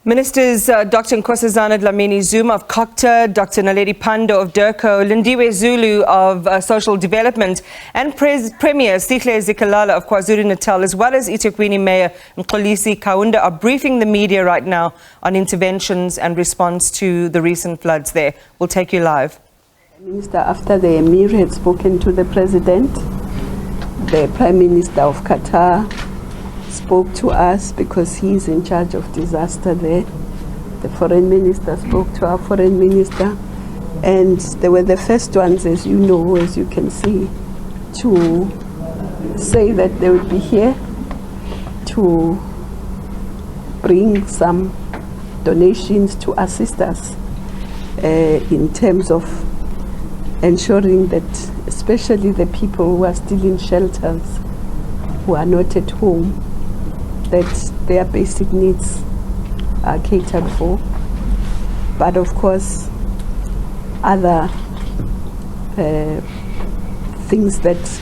Ministers Dr. Nkosazana Dlamini-Zuma of CoGTA, Dr. Naledi Pandor of DIRCO, Lindiwe Zulu of Social Development, and Premier Sihle Zikalala of KwaZulu-Natal, as well as eThekwini Mayor Mxolisi Kaunda, are briefing the media right now on interventions and response to the recent floods there. We'll take you live. Minister, after the Emir had spoken to the President, the Prime Minister of Qatar spoke to us because he's in charge of disaster there. The Foreign Minister spoke to our Foreign Minister, and they were the first ones, as you know, as you can see, to say that they would be here to bring some donations to assist us in terms of ensuring that especially the people who are still in shelters, who are not at home, that their basic needs are catered for. But of course, other things that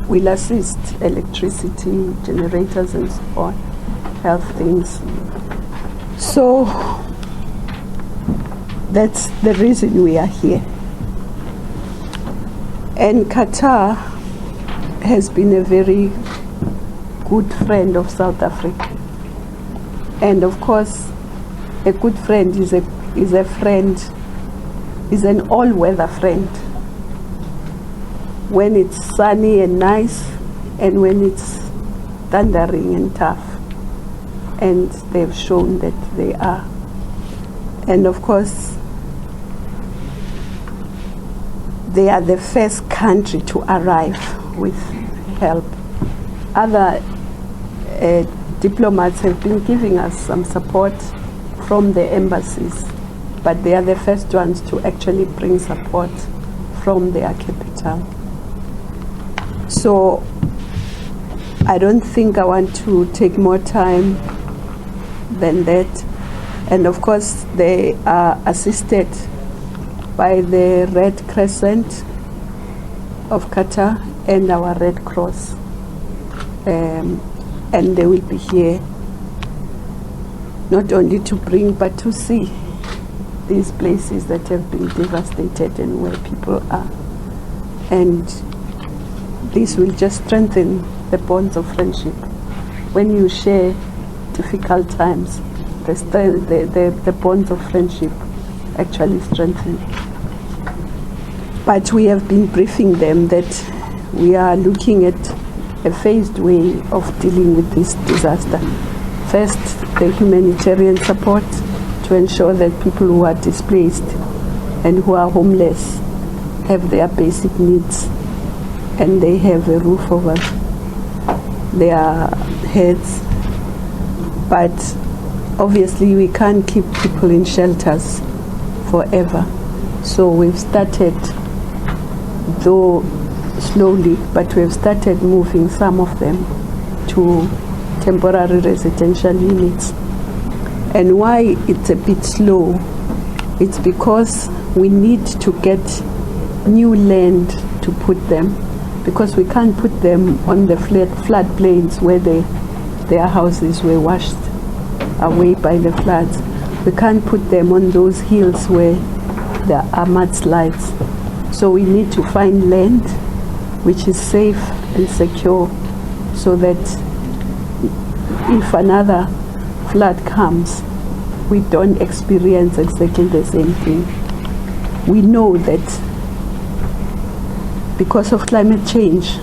will assist, electricity, generators and so on, health things. So that's the reason we are here. And Qatar has been a very good friend of South Africa. And of course, a good friend is a friend, is an all-weather friend. When it's sunny and nice, and when it's thundering and tough. And they've shown that they are. And of course, they are the first country to arrive with help. Other diplomats have been giving us some support from the embassies, but they are the first ones to actually bring support from their capital. So I don't think I want to take more time than that. And of course, they are assisted by the Red Crescent of Qatar and our Red Cross. And they will be here not only to bring but to see these places that have been devastated and where people are. And this will just strengthen the bonds of friendship. When you share difficult times, the bonds of friendship actually strengthen. But we have been briefing them that we are looking at a phased way of dealing with this disaster. First, the humanitarian support to ensure that people who are displaced and who are homeless have their basic needs and they have a roof over their heads. But obviously we can't keep people in shelters forever. So we've started, though slowly, but we've started moving some of them to temporary residential units. And why it's a bit slow, it's because we need to get new land to put them, because we can't put them on the floodplains where their houses were washed away by the floods. We can't put them on those hills where there are mudslides. So we need to find land which is safe and secure, so that if another flood comes, we don't experience exactly the same thing. We know that because of climate change,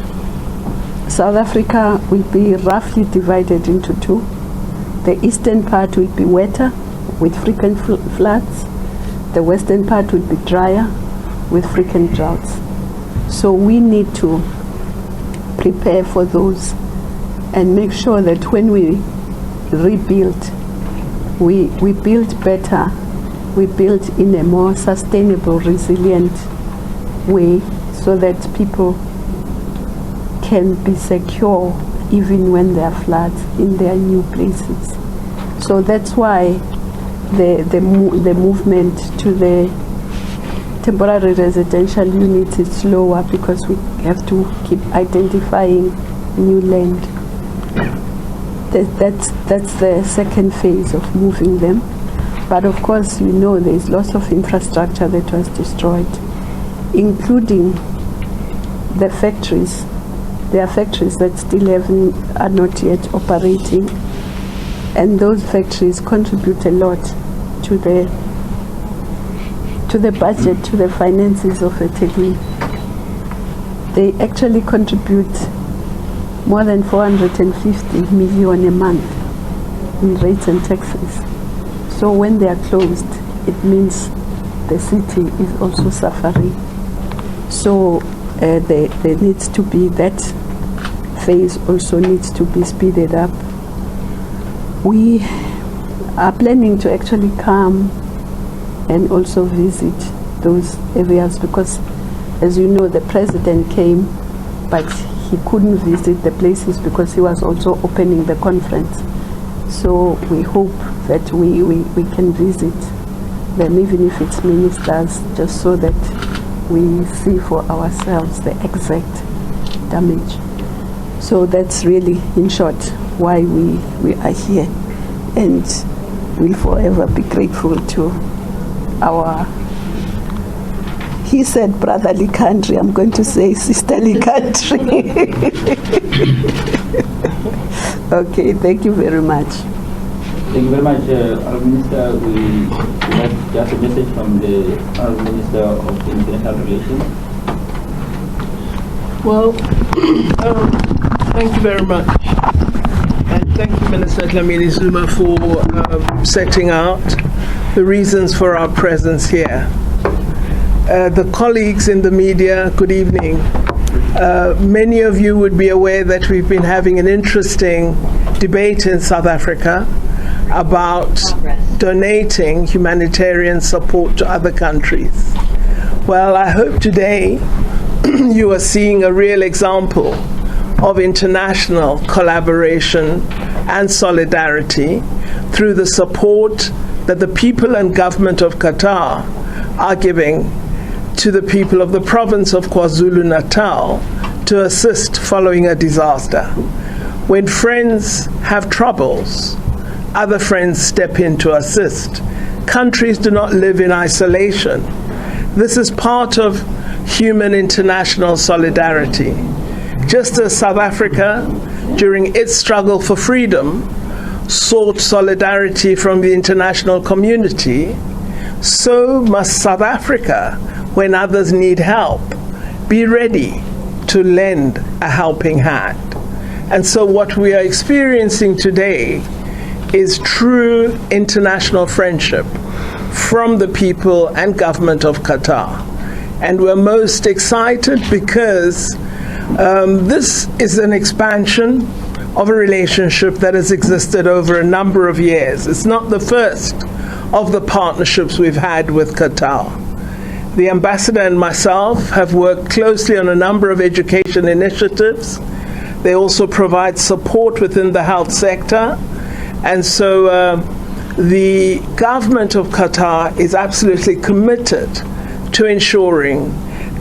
South Africa will be roughly divided into two. The eastern part will be wetter with frequent floods. The western part will be drier with frequent droughts. So we need to prepare for those and make sure that when we rebuild, we build better, we build in a more sustainable, resilient way, so that people can be secure even when there are floods in their new places. So that's why the movement to the temporary residential units is slower, because we have to keep identifying new land. That's the second phase of moving them. But of course, you know, there's lots of infrastructure that was destroyed, including the factories. There are factories that still are not yet operating, and those factories contribute a lot to the budget, to the finances of eThekwini. They actually contribute more than 450 million a month in rates and taxes. So when they are closed, it means the city is also suffering. So there needs to be that phase also needs to be speeded up. We are planning to actually come and also visit those areas because, as you know, the president came, but he couldn't visit the places because he was also opening the conference. So we hope that we can visit them, even if it's ministers, just so that we see for ourselves the exact damage. So that's really, in short, why we are here, and we'll forever be grateful to our, he said brotherly country, I'm going to say sisterly country. Okay, thank you very much. Thank you very much, Honourable Minister. We have just a message from the Honourable Minister of International Relations. Well, thank you very much. And thank you, Minister Dlamini-Zuma, for setting out the reasons for our presence here. The colleagues in the media, good evening. Many of you would be aware that we've been having an interesting debate in South Africa about donating humanitarian support to other countries. Well, I hope today you are seeing a real example of international collaboration and solidarity through the support that the people and government of Qatar are giving to the people of the province of KwaZulu-Natal to assist following a disaster. When friends have troubles, other friends step in to assist. Countries do not live in isolation. This is part of human international solidarity. Just as South Africa, during its struggle for freedom, sought solidarity from the international community, so must South Africa, when others need help, be ready to lend a helping hand. And so what we are experiencing today is true international friendship from the people and government of Qatar. And we're most excited because this is an expansion of a relationship that has existed over a number of years. It's not the first of the partnerships we've had with Qatar. The ambassador and myself have worked closely on a number of education initiatives. They also provide support within the health sector. And so the government of Qatar is absolutely committed to ensuring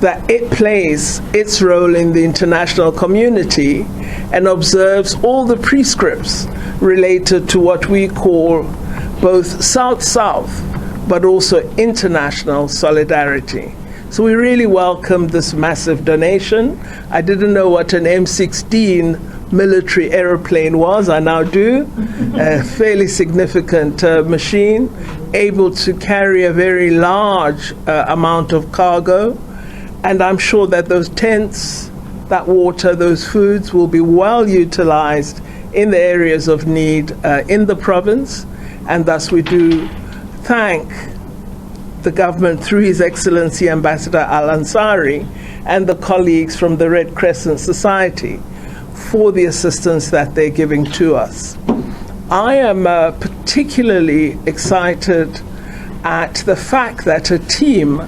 that it plays its role in the international community and observes all the prescripts related to what we call both South-South, but also international solidarity. So we really welcome this massive donation. I didn't know what an M16 military aeroplane was. I now do. A fairly significant machine, able to carry a very large amount of cargo. And I'm sure that those tents, that water, those foods will be well utilized in the areas of need in the province. And thus we do thank the government through His Excellency Ambassador Al-Ansari and the colleagues from the Red Crescent Society for the assistance that they're giving to us. I am particularly excited at the fact that a team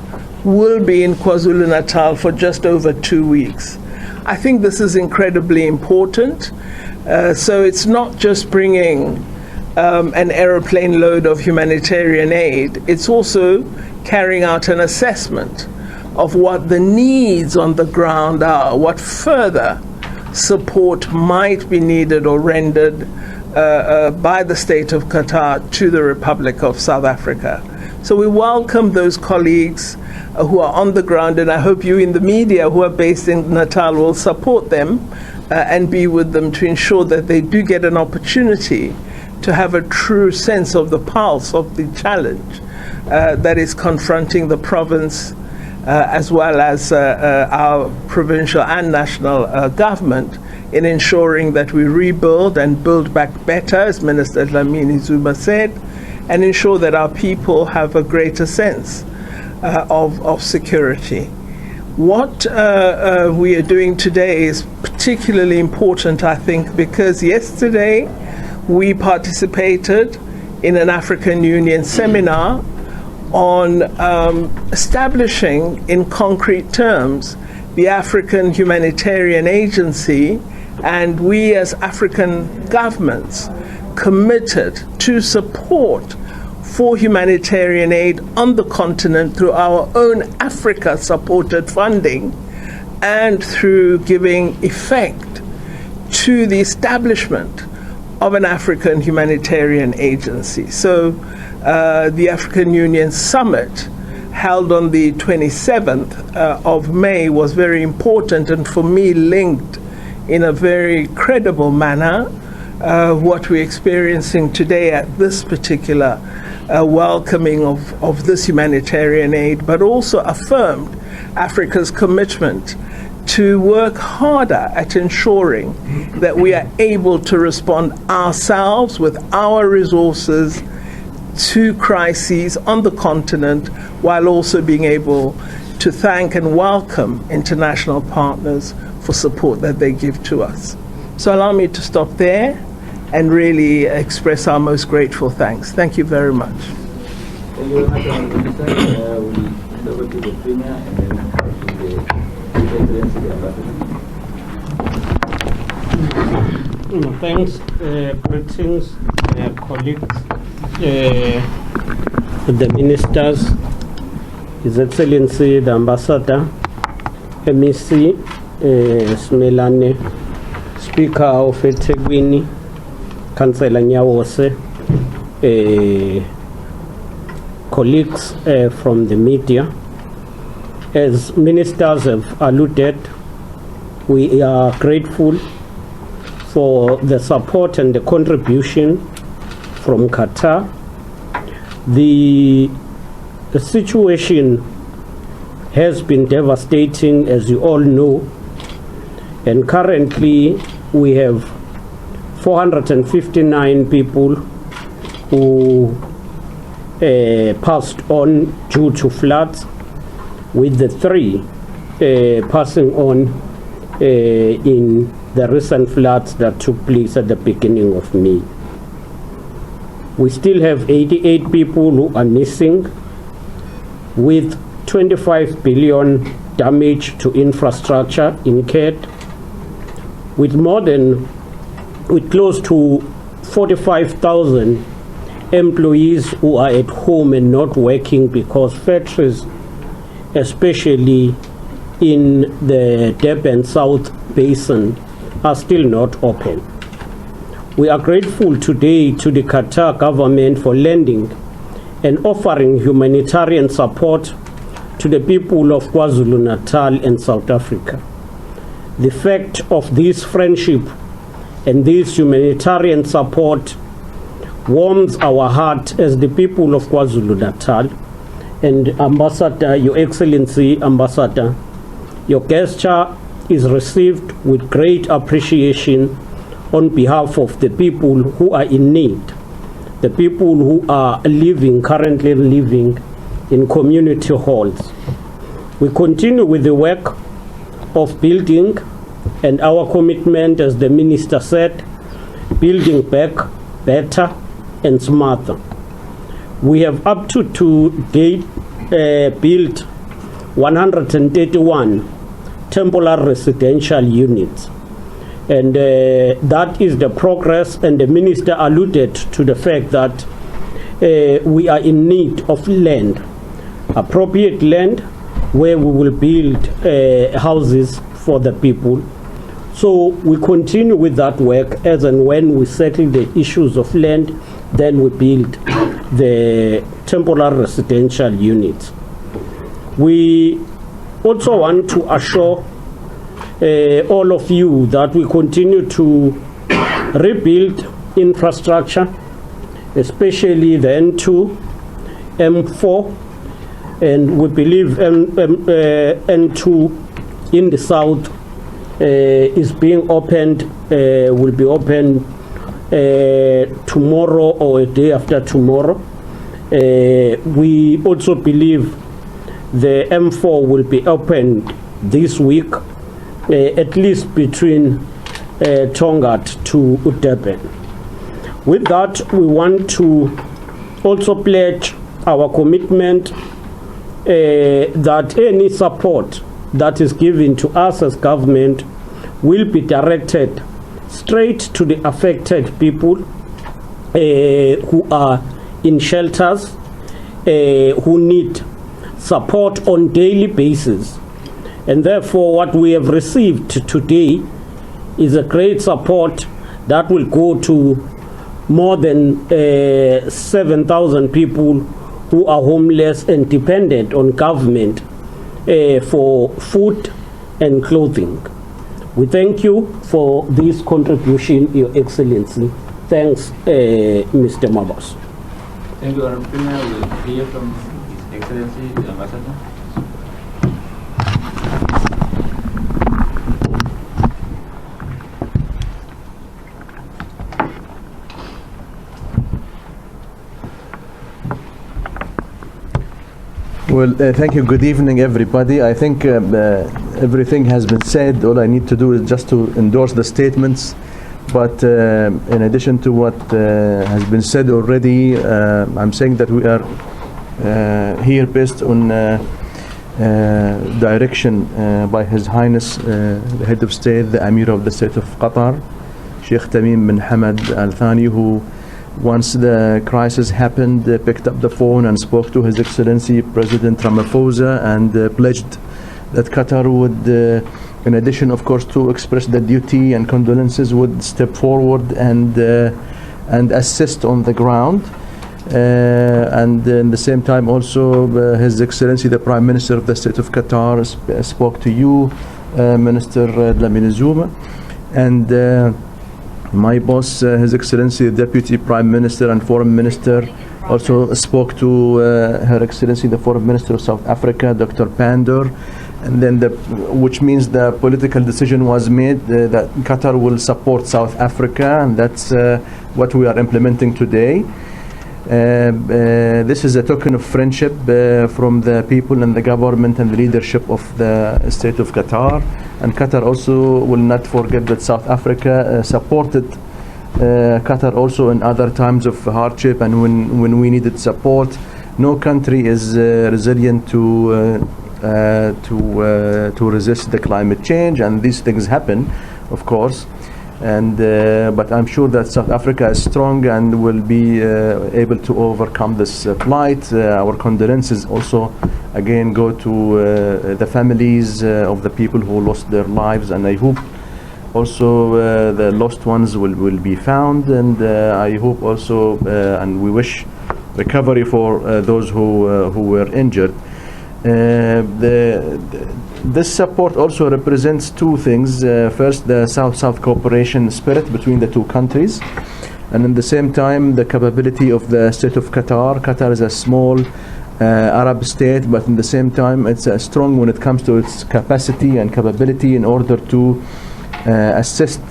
will be in KwaZulu-Natal for just over 2 weeks. I think this is incredibly important. So it's not just bringing an aeroplane load of humanitarian aid, it's also carrying out an assessment of what the needs on the ground are, what further support might be needed or rendered by the state of Qatar to the Republic of South Africa. So we welcome those colleagues who are on the ground, and I hope you in the media who are based in Natal will support them and be with them to ensure that they do get an opportunity to have a true sense of the pulse of the challenge that is confronting the province as well as our provincial and national government in ensuring that we rebuild and build back better, as Minister Dlamini-Zuma said, and ensure that our people have a greater sense of security. What we are doing today is particularly important, I think, because yesterday we participated in an African Union seminar on establishing in concrete terms the African Humanitarian Agency, and we as African governments committed to support for humanitarian aid on the continent through our own Africa-supported funding and through giving effect to the establishment of an African Humanitarian Agency. So the African Union Summit held on the 27th of May was very important, and for me linked in a very credible manner what we're experiencing today at this particular welcoming of this humanitarian aid, but also affirmed Africa's commitment to work harder at ensuring that we are able to respond ourselves with our resources to crises on the continent, while also being able to thank and welcome international partners for support that they give to us. So allow me to stop there and really express our most grateful thanks. Thank you very much. Thank you very much, Minister. We hand over to the Premier and then to the Excellency, the Ambassador. Thanks, greetings, colleagues, the ministers, His Excellency, the Ambassador, MEC, Smelane, Speaker of eThekwini, Councillor Nyawose, colleagues from the media. As ministers have alluded, we are grateful for the support and the contribution from Qatar. The situation has been devastating, as you all know, and currently we have 459 people who passed on due to floods, with the 3 passing on in the recent floods that took place at the beginning of May. We still have 88 people who are missing, with 25 billion damage to infrastructure incurred, with close to 45,000 employees who are at home and not working because factories, especially in the Durban South Basin, are still not open. We are grateful today to the Qatar government for lending and offering humanitarian support to the people of KwaZulu-Natal and South Africa. The fact of this friendship and this humanitarian support warms our heart as the people of KwaZulu-Natal. And Ambassador, Your Excellency, Ambassador, your gesture is received with great appreciation on behalf of the people who are in need, the people who are currently living in community halls. We continue with the work of building, and our commitment, as the Minister said, building back better and smarter. We have up to date built 131 temporary residential units. And that is the progress, and the Minister alluded to the fact that we are in need of land, appropriate land, where we will build houses for the people So we continue with that work as and when we settle the issues of land, then we build the temporary residential units. We also want to assure all of you that we continue to rebuild infrastructure, especially the N2, M4, and we believe N2 in the south is being opened, will be opened tomorrow or a day after tomorrow. We also believe the M4 will be opened this week, at least between Tongat to Durban. With that, we want to also pledge our commitment that any support that is given to us as government will be directed straight to the affected people who are in shelters, who need support on daily basis. And therefore, what we have received today is a great support that will go to more than 7,000 people who are homeless and dependent on government for food and clothing. We thank you for this contribution, Your Excellency. Thanks, Mr. Mabos. Thank you, Honorable Premier. We'll hear from His Excellency, the Ambassador. Well, thank you. Good evening, everybody. I think everything has been said. All I need to do is just to endorse the statements. But in addition to what has been said already, I'm saying that we are here based on direction by His Highness, the Head of State, the Emir of the State of Qatar, Sheikh Tamim bin Hamad Al Thani, who once the crisis happened, picked up the phone and spoke to His Excellency President Ramaphosa and pledged that Qatar would, in addition, of course, to express the duty and condolences, would step forward and assist on the ground. And in the same time, also, His Excellency the Prime Minister of the State of Qatar spoke to you, Minister Dlamini-Zuma, and my boss, His Excellency the Deputy Prime Minister and Foreign Minister, also spoke to Her Excellency the Foreign Minister of South Africa, Dr. Pandor, and then which means the political decision was made that Qatar will support South Africa, and that's what we are implementing today. This is a token of friendship from the people and the government and the leadership of the State of Qatar. And Qatar also will not forget that South Africa supported Qatar also in other times of hardship and when we needed support. No country is resilient to resist the climate change, and these things happen, of course. And but I'm sure that South Africa is strong and will be able to overcome this plight. Our condolences also again go to the families of the people who lost their lives, and I hope also the lost ones will be found, and I hope also and we wish recovery for those who were injured. This support also represents two things. First, the South-South cooperation spirit between the two countries, and at the same time, the capability of the State of Qatar. Qatar is a small Arab state, but at the same time, it's strong when it comes to its capacity and capability in order to assist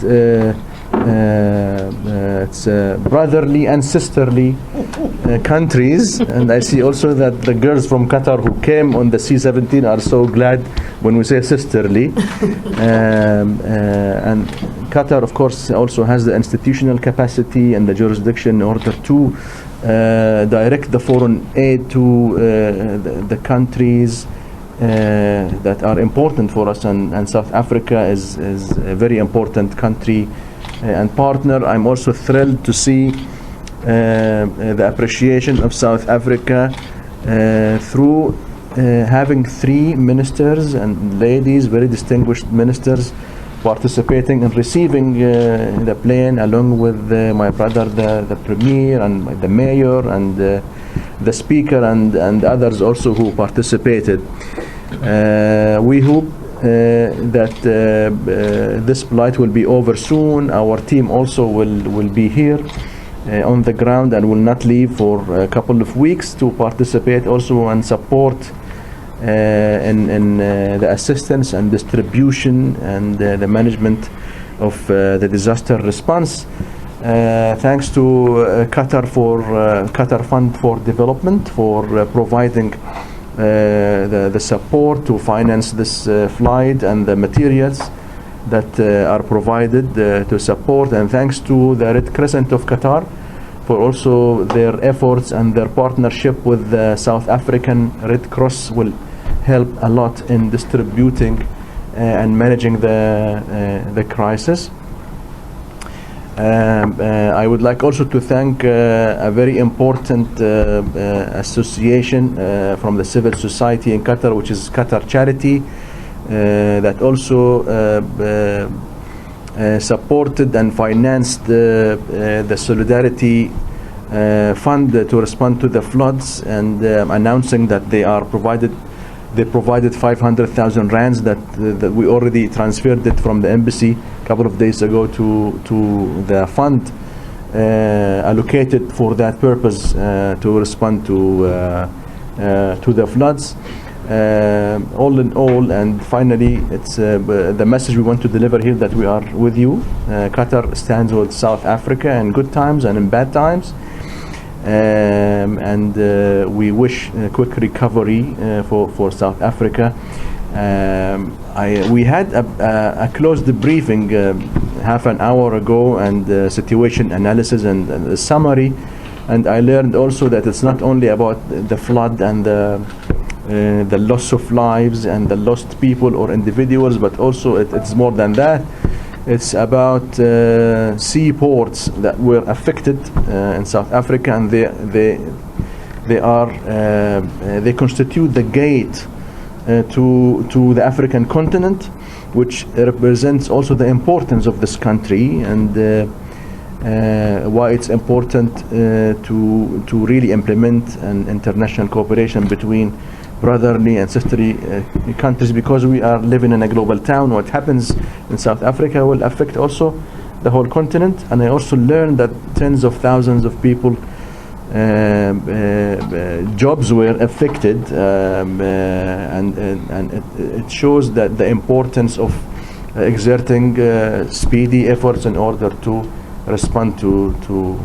its brotherly and sisterly countries. And I see also that the girls from Qatar who came on the C-17 are so glad when we say sisterly. And Qatar, of course, also has the institutional capacity and the jurisdiction in order to direct the foreign aid to the countries that are important for us, and South Africa is a very important country and partner. I'm also thrilled to see the appreciation of South Africa through having 3 ministers and ladies, very distinguished ministers participating in receiving the plane, along with my brother, the premier, and the mayor, and the speaker, and others also who participated. We hope that this flight will be over soon. Our team also will be here on the ground and will not leave for a couple of weeks to participate also and support in the assistance and distribution and the management of the disaster response. Thanks to Qatar Fund for Development for providing the support to finance this flight and the materials that are provided to support, and thanks to the Red Crescent of Qatar for also their efforts, and their partnership with the South African Red Cross will help a lot in distributing and managing the crisis. I would like also to thank a very important association from the civil society in Qatar, which is Qatar Charity, that also supported and financed the Solidarity Fund to respond to the floods, and announcing that they provided 500,000 rands that we already transferred it from the embassy a couple of days ago to the fund allocated for that purpose to respond to the floods. All in all, and finally, it's the message we want to deliver here, that we are with you. Qatar stands with South Africa in good times and in bad times, and we wish a quick recovery for South Africa. We had a closed briefing half an hour ago, and situation analysis and a summary, and I learned also that it's not only about the flood and the loss of lives and the lost people or individuals, but also it's more than that. It's about seaports that were affected in South Africa, and they constitute the gate to the African continent, which represents also the importance of this country, and why it's important to really implement an international cooperation between brotherly and sisterly countries, because we are living in a global town. What happens in South Africa will affect also the whole continent. And I also learned that tens of thousands of people jobs were affected, and it shows that the importance of exerting speedy efforts in order to respond to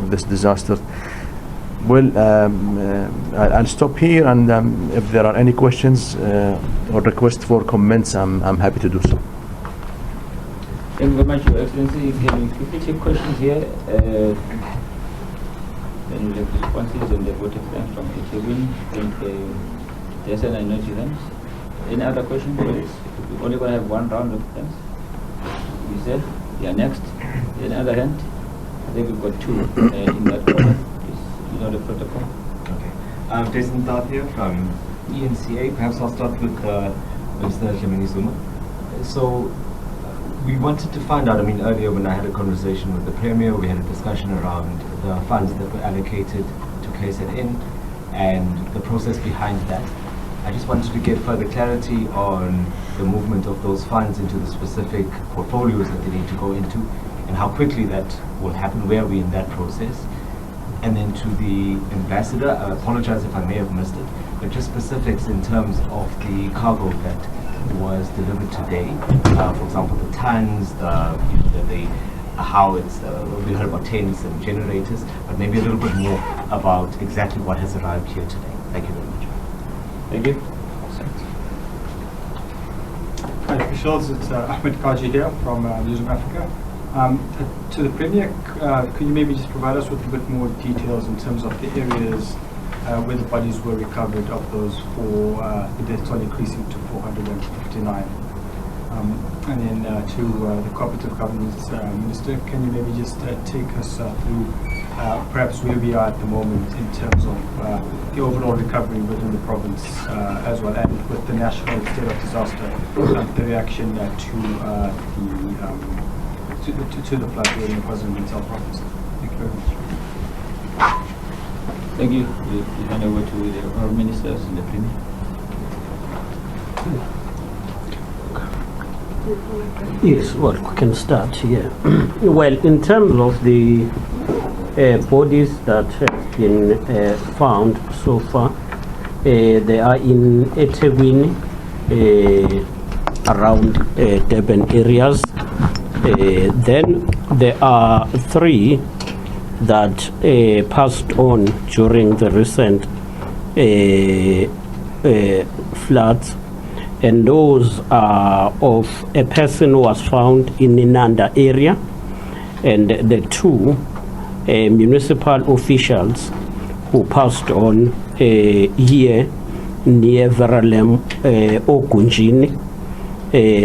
this disaster. Well, I'll stop here, and if there are any questions or requests for comments, I'm happy to do so. Thank you very much, Your Excellency. Can we quickly take questions here? Then we'll have responses on the voting plan from eThekwini and KZN and Floods. Any other questions, please? We're only going to have one round of plans. You said? Yeah, next. Any other hand? I think we've got two in that order. You know the protocol. Okay. Jason Dart here from ENCA. Perhaps I'll start with Mr. Dlamini-Zuma. So we wanted to find out, earlier when I had a conversation with the Premier, we had a discussion around the funds that were allocated to KZN and the process behind that. I just wanted to get further clarity on the movement of those funds into the specific portfolios that they need to go into, and how quickly that will happen. Where are we in that process? And then to the ambassador, I apologize if I may have missed it, but just specifics in terms of the cargo that was delivered today. For example, the tons, how it's, we heard about tents and generators, but maybe a little bit more about exactly what has arrived here today. Thank you very much. Thank you. Hi officials, it's Ahmed Kaji here from News of Africa. To the Premier, could you maybe just provide us with a bit more details in terms of the areas where the bodies were recovered of those four, the death toll increasing to 459? And then to the Cooperative Governance Minister, can you maybe just take us through perhaps where we are at the moment in terms of the overall recovery within the province as well, and with the national state of disaster, the reaction to the flood here in the KwaZulu-Natal province. Thank you very much. Thank you. You hand over to the honourable ministers in the Premier. Yes, well, we can start here. Well, in terms of the bodies that have been found so far, they are in eThekwini, around Durban areas. Then there are 3 that passed on during the recent floods, and those are of a person who was found in Inanda area, and the 2 municipal officials who passed on here near Veralem Ogunjini.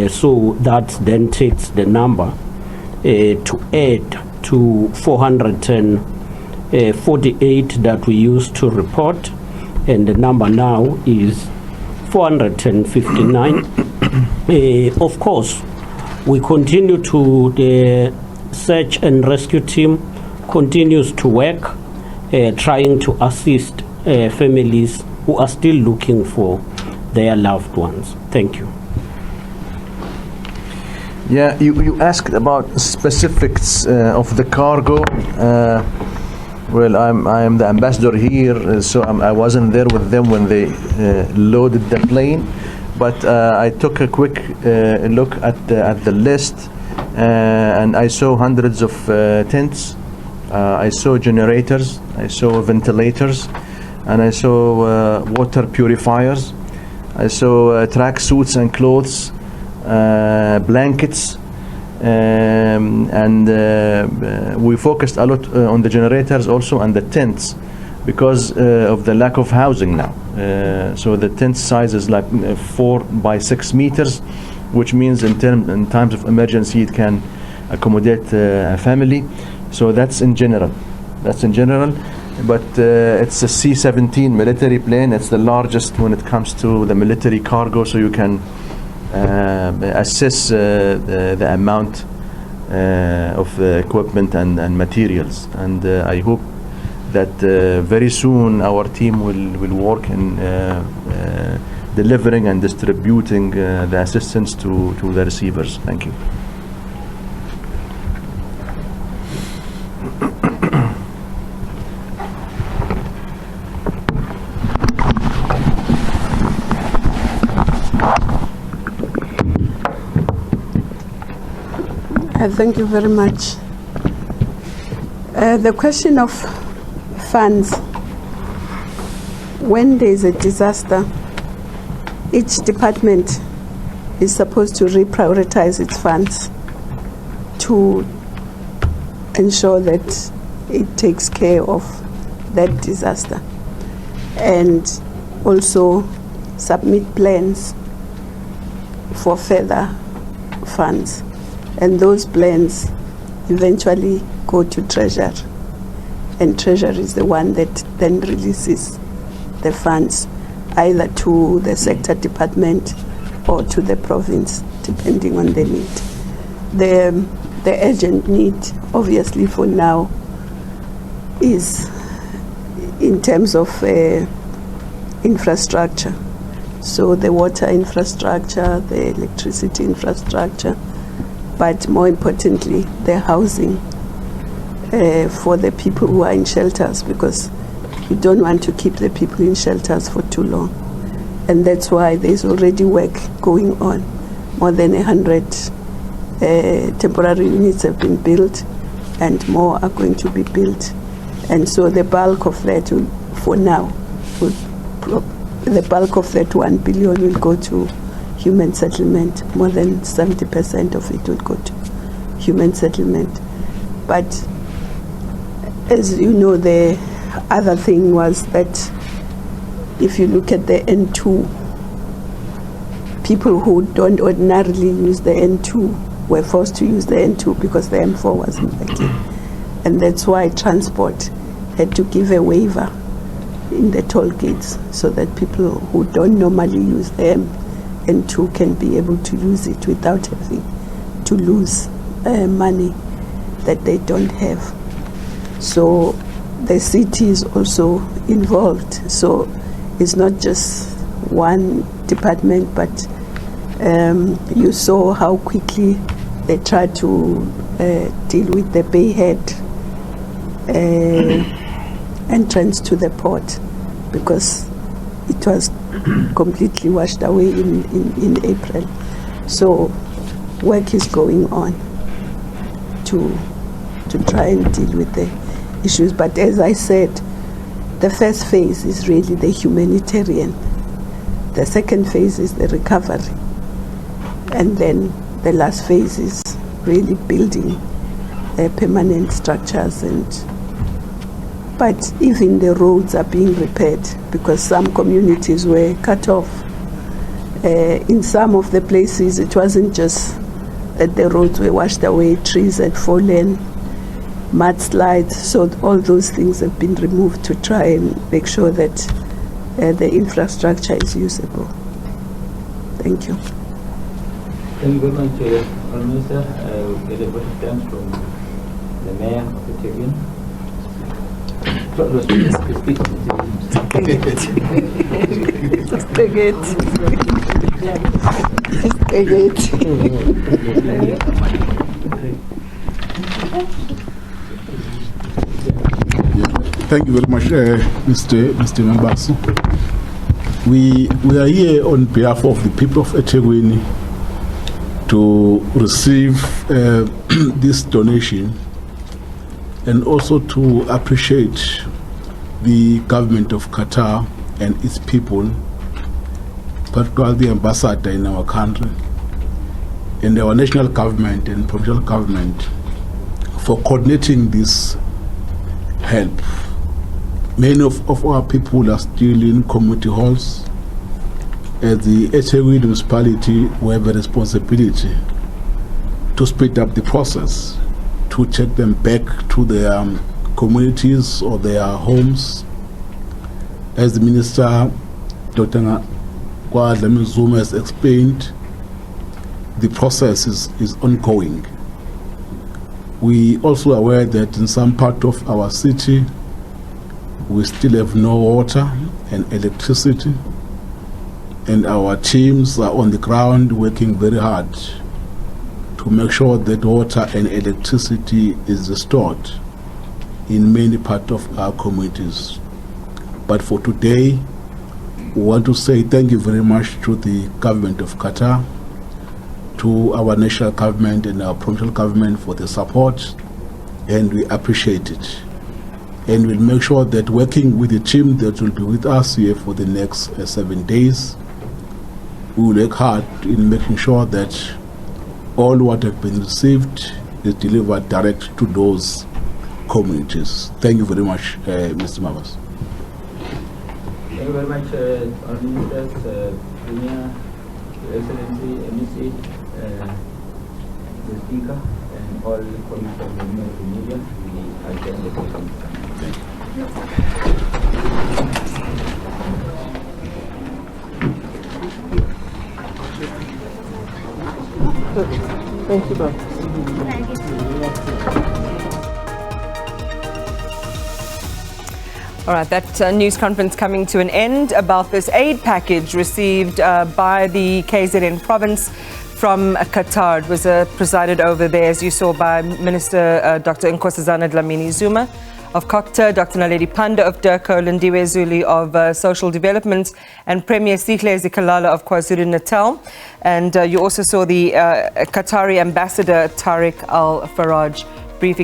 So that then takes the number to add to 448 that we used to report, and the number now is 459. Of course, we continue to, the search and rescue team continues to work, trying to assist families who are still looking for their loved ones. Thank you. Yeah, you asked about specifics of the cargo. Well, I am the ambassador here, so I wasn't there with them when they loaded the plane, but I took a quick look at the list, and I saw hundreds of tents. I saw generators, I saw ventilators, and I saw water purifiers. I saw track suits and clothes, blankets, and we focused a lot on the generators also and the tents because of the lack of housing now. So the tent size is like 4 by 6 meters, which means in times of emergency it can accommodate a family. So that's in general. But it's a C-17 military plane. It's the largest when it comes to the military cargo, so you can assess the amount of equipment and materials. And I hope that very soon our team will work in delivering and distributing the assistance to the receivers. Thank you. Thank you very much. The question of funds. When there is a disaster, each department is supposed to reprioritize its funds to ensure that it takes care of that disaster, and also submit plans for further funds. And those plans eventually go to Treasury, and Treasury is the one that then releases the funds either to the sector department or to the province, depending on the need. The urgent need, obviously, for now is in terms of infrastructure. So the water infrastructure, the electricity infrastructure, but more importantly, the housing for the people who are in shelters, because we don't want to keep the people in shelters for too long. And that's why there's already work going on. More than 100 temporary units have been built, and more are going to be built. And so the bulk of that, for now, the bulk of that 1 billion will go to human settlement. More than 70% of it will go to human settlement. But as you know, the other thing was that if you look at the N2, people who don't ordinarily use the N2 were forced to use the N2 because the M4 wasn't working. And that's why transport had to give a waiver in the toll gates so that people who don't normally use the M2 can be able to use it without having to lose money that they don't have. So the city is also involved. So it's not just one department, but you saw how quickly they tried to deal with the Bayhead entrance to the port, because it was completely washed away in April. So work is going on to try and deal with the issues. But as I said, the first phase is really the humanitarian. The second phase is the recovery. And then the last phase is really building permanent structures. But even the roads are being repaired, because some communities were cut off. In some of the places, it wasn't just that the roads were washed away, trees had fallen, mudslides, so all those things have been removed to try and make sure that the infrastructure is usable. Thank you. Thank you very much, Prime Minister. Get a vote of thanks from the Mayor of eThekwini. Thank you very much, Mr. Mambasu. We are here on behalf of the people of eThekwini to receive this donation, and also to appreciate the government of Qatar and its people, particularly the ambassador in our country, and our national government and provincial government for coordinating this help. Many of our people are still in community halls. As the eThekwini municipality, we have a responsibility to speed up the process, to take them back to their communities or their homes. As the Minister, Dr. Dlamini-Zuma has explained, the process is ongoing. We also are aware that in some part of our city, we still have no water and electricity, and our teams are on the ground working very hard to make sure that water and electricity is restored in many parts of our communities. But for today, we want to say thank you very much to the government of Qatar, to our national government and our provincial government for the support, and we appreciate it. And we'll make sure that working with the team that will be with us here for the next 7 days, we will work hard in making sure that all what have been received is delivered direct to those communities. Thank you very much, Mr. Mavas. Thank you very much, our ministers, Premier, Your Excellency, MEC, the Speaker, and all colleagues from the media. We attend the session. Thank you. Thank you both. All right, that news conference coming to an end about this aid package received by the KZN province from Qatar. It was presided over there, as you saw, by Minister Dr. Nkosazana Dlamini-Zuma of CoGTA, Dr. Naledi Pandor of DIRCO, Lindiwe Zulu of Social Development, and Premier Sihle Zikalala of KwaZulu-Natal. And you also saw the Qatari ambassador Tariq Al-Faraj briefing.